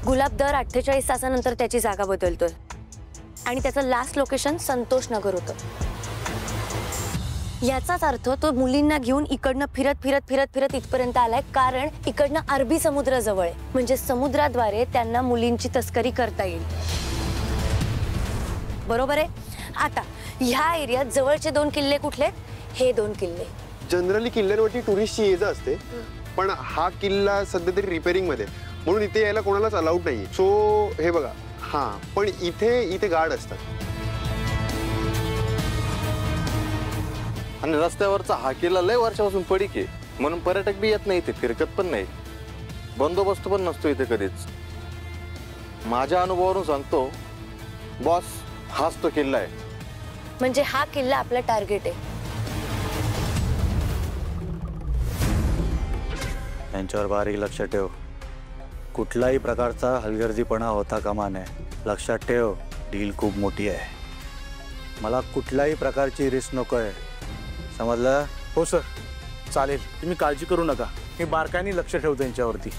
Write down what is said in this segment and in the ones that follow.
गुलाब दर 48 तासानंतर त्याची जागा बदलतोय आणि त्याचं लास्ट लोकेशन संतोष नगर होतं। याचाच अर्थ तो मुलींना घेऊन इकडनं फिरत फिरत फिरत फिरत इथपर्यंत आलाय, कारण इकडनं अरबी समुद्र जवळ आहे, म्हणजे समुद्राद्वारे त्यांना मुलींची तस्करी करता येईल। बरोबर आहे? आता ह्या एरियात जवळचे 2 किल्ले कुठले? हे 2 किल्ले। जनरली किल्ल्यांवरती टुरिस्टची ये जा असते, पण हा किल्ला सध्या तरी रिपेअरिंग मध्ये, म्हणून इथे यायला कोणालाच अलाउड नाहीये। सो हे बघा, हा पण इथे गार्ड असतात आणि रस्त्यावरचा हा किल्ला लय वर्षापासून पडीक आहे, म्हणून पर्यटक बी येत नाही इथे, फिरकत पण नाही, बंदोबस्त पण नसतो इथे कधीच। माझ्या अनुभवावरून सांगतो बॉस, हाच तो किल्ला आहे। म्हणजे हा किल्ला आपला टार्गेट आहे। यांच्यावर बारीक लक्ष ठेव, कुठलाही प्रकारचा हलगर्जीपणा होता कामा नये। लक्षात ठेव, डील खूप मोठी आहे, मला कुठल्याही प्रकारची रिस्क नको आहे, समजलं? हो सर, चालेल, तुम्ही काळजी करू नका, मी बारकाईने लक्ष ठेवतो यांच्यावरती।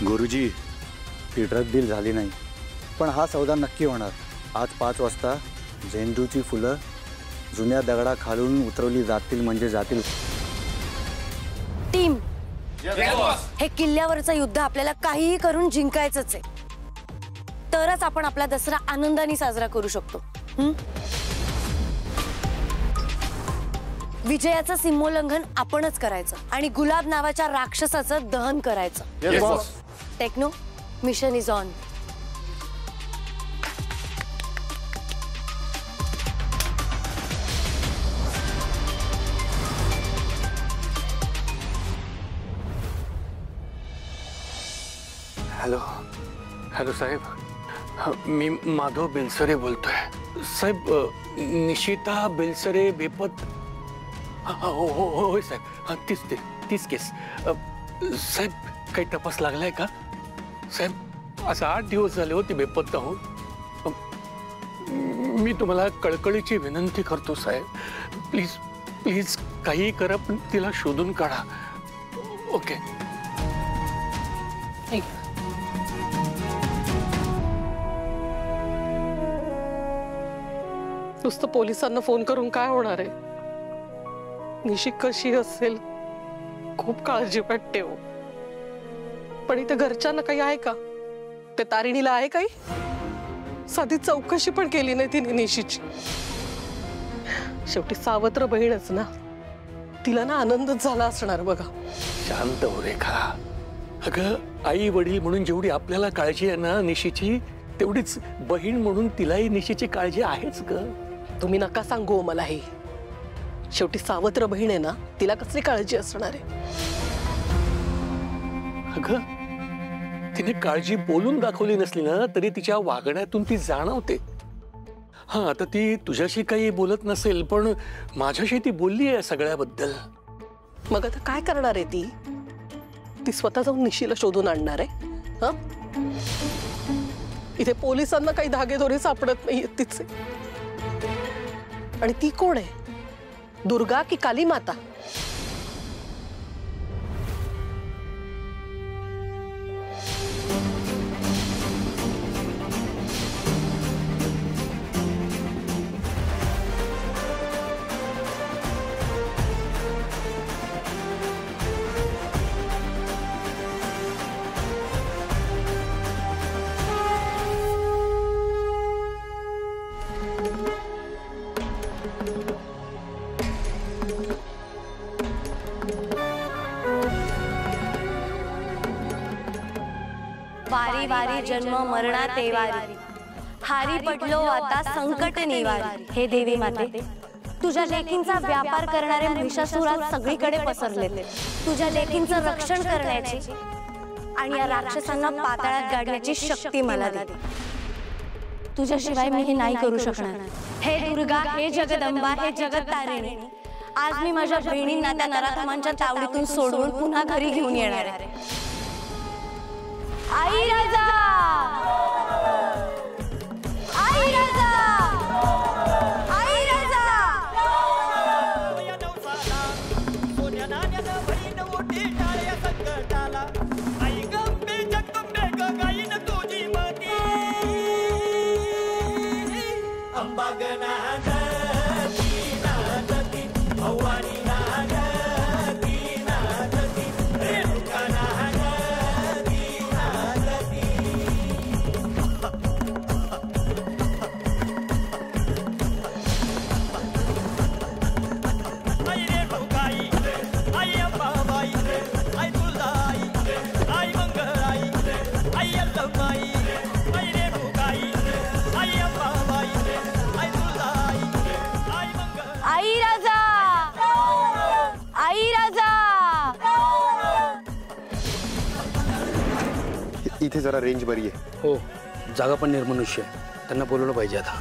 गुरुजी, ती ड्रग डील झाली नाही, पण हा सौदा नक्की होणार। आज 5 वाजता झेंडूची फुलं जुन्या दगडा खालून उतरवली जातील, म्हणजे जातील। टीम, हे किल्ल्यावरचं युद्ध आपल्याला काहीही करून जिंकायचंच आहे, तरच आपण आपला दसरा आनंदाने साजरा करू शकतो। विजयाचं सीमोल्लंघन आपणच करायचं आणि गुलाब नावाच्या राक्षसाचं दहन करायचं। Techno, mission is on. Hello hello साहेब, मी माधव बेलसरे बोलतोय। साहेब, निशिता बेलसरे बेपत? होय साहेब, तीच केस। साहेब, काही तपास लागलाय का साहेब? असं 8 दिवस झाले होते बेपत्ता होऊन। मी तुम्हाला कळकळीची विनंती करतो साहेब, प्लीज प्लीज काही करा, पण तिला शोधून काढा। ओके, नुसतं पोलिसांना फोन करून काय होणार आहे? निशी कशी असेल खूप काळजी वाटते हो, पण इथे घरच्यांना काही आहे का? ते तारिणीला आहे काही? साधी चौकशी पण केली नाही तिने निशीची। शेवटी सावत्र बहीणच ना, तिला ना आनंदच झाला असणार बघा। शांत हो रेखा, अगं आई वडील म्हणून जेवढी आपल्याला काळजी आहे ना निशीची, तेवढीच बहीण म्हणून तिलाही निशीची काळजी आहेच ग। तुम्ही नका सांगू मला हे, शेवटी सावत्र बहीण आहे ना, तिला कसली काळजी असणार आहे? अगं तिने काळजी बोलून दाखवली नसली ना, तरी तिच्या वागण्यातून ती जाणवते। हा, आता ती तुझ्याशी काही बोलत नसेल, पण माझ्याशी ती बोलली आहे सगळ्याबद्दल। मग आता काय करणार आहे ती? ती स्वतः जाऊन निशीला शोधून आणणार आहे? हा, इथे पोलिसांना काही धागेदोरे सापडत नाहीये तिचे। आणि ती कोण आहे? दुर्गा की काली माता? वारी वारी जन्म मरणा तेवारी, हारी पडलो आता संकट निवारी। हे देवी माते, तुझ्या लेकींचा व्यापार करणारे महिषासुर आज सगळीकडे पसरले, तुझ्या लेकींचं रक्षण करण्याची आणि या राक्षसांना पाताळात गाडण्याची शक्ती मला दे। तुझ्याशिवाय मी हे नाही करू शकणार। हे दुर्गा, हे जगदंबा, हे जगत्तारिणी, आज मी माझ्या बहिणींना त्या नराधमांच्या तावडीतून सोडवून पुन्हा घरी घेऊन येणार आहे। आई राजा, आई राजा। इथे जरा रेंज बरी आहे. हो, जागा पण निर्मनुष्य आहे. त्यांना बोलवलं पाहिजे आता.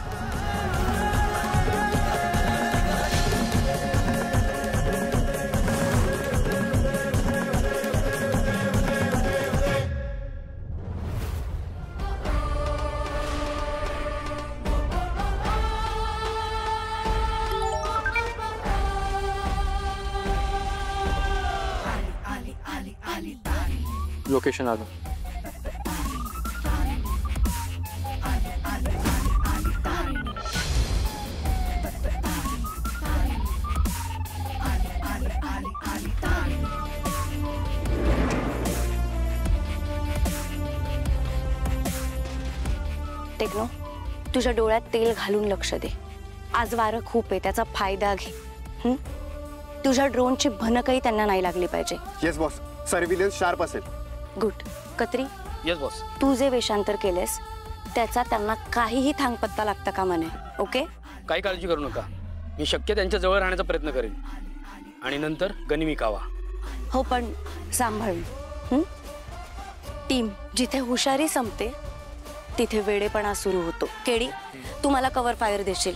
लोकेशन आलं. टेक्नो, तुझ्या डोळ्यात तेल घालून लक्ष दे. आज वारं खूप आहे, त्याचा फायदा घे. तुझ्या ड्रोनची भनकही त्यांना नाही लागली पाहिजे. येस बॉस, सर्व्हिलन्स शार्प असेल. गुड. Katri, yes boss. तू जे वेषांतर केलेस त्याचा त्यांना काहीही थांगपत्ता लागता कामा नये. ओके? काही काळजी करू नका. मी शक्य त्यांच्या जवळ राहण्याचा प्रयत्न करेन आणि नंतर गनिमी कावा. हो, पण सांभाळून. टीम, जिथे हुशारी संपते तिथे वेडेपणा सुरू होतो. केडी, तू मला कव्हर फायर देशील.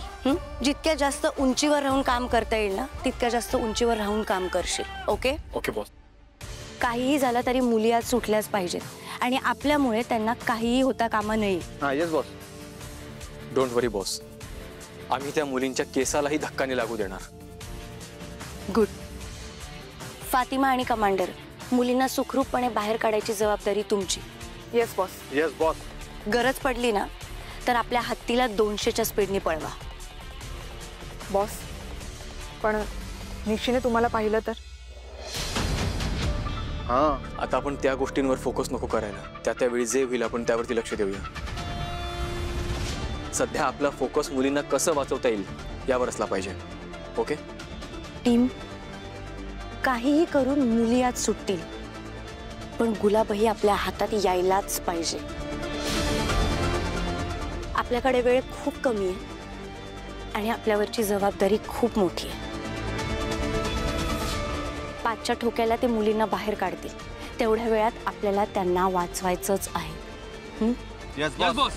जितक्या जास्त उंचीवर राहून काम करता येईल ना, तितक्या जास्त उंचीवर राहून काम करशील. ओके? Okay boss. काहीही झालं तरी मुली आज सुटल्याच पाहिजेत आणि आपल्यामुळे त्यांना काहीही होता कामा नये. हा yes boss. Don't worry boss, आम्ही त्या मुलींच्या केसालाही धक्का नाही लागू देणार. गुड. फातिमा आणि कमांडर, मुलींना सुखरूपपणे बाहेर काढायची जबाबदारी तुमची. Yes boss. Yes boss. गरज पडली ना तर आपल्या हत्तीला 200च्या स्पीडने पळवा. बॉस, पण निशीने तुम्हाला पाहिलं तर? हा, आता आपण त्या गोष्टींवर फोकस नको करायला. त्यावेळी जे होईल आपण त्यावरती लक्ष देऊया. सध्या आपला फोकस मुलींना कसं वाचवता येईल यावर असला पाहिजे. ओके? टीम, काहीही करून मुली आज सुटतील, पण गुलाबही आपल्या हातात यायलाच पाहिजे. आपल्याकडे वेळ खूप कमी आहे आणि आपल्यावरची जबाबदारी खूप मोठी आहे. 5च्या ठोक्याला ते मुलींना बाहेर काढतील. तेवढ्या वेळात आपल्याला त्यांना वाचवायचंच आहे. Yes boss.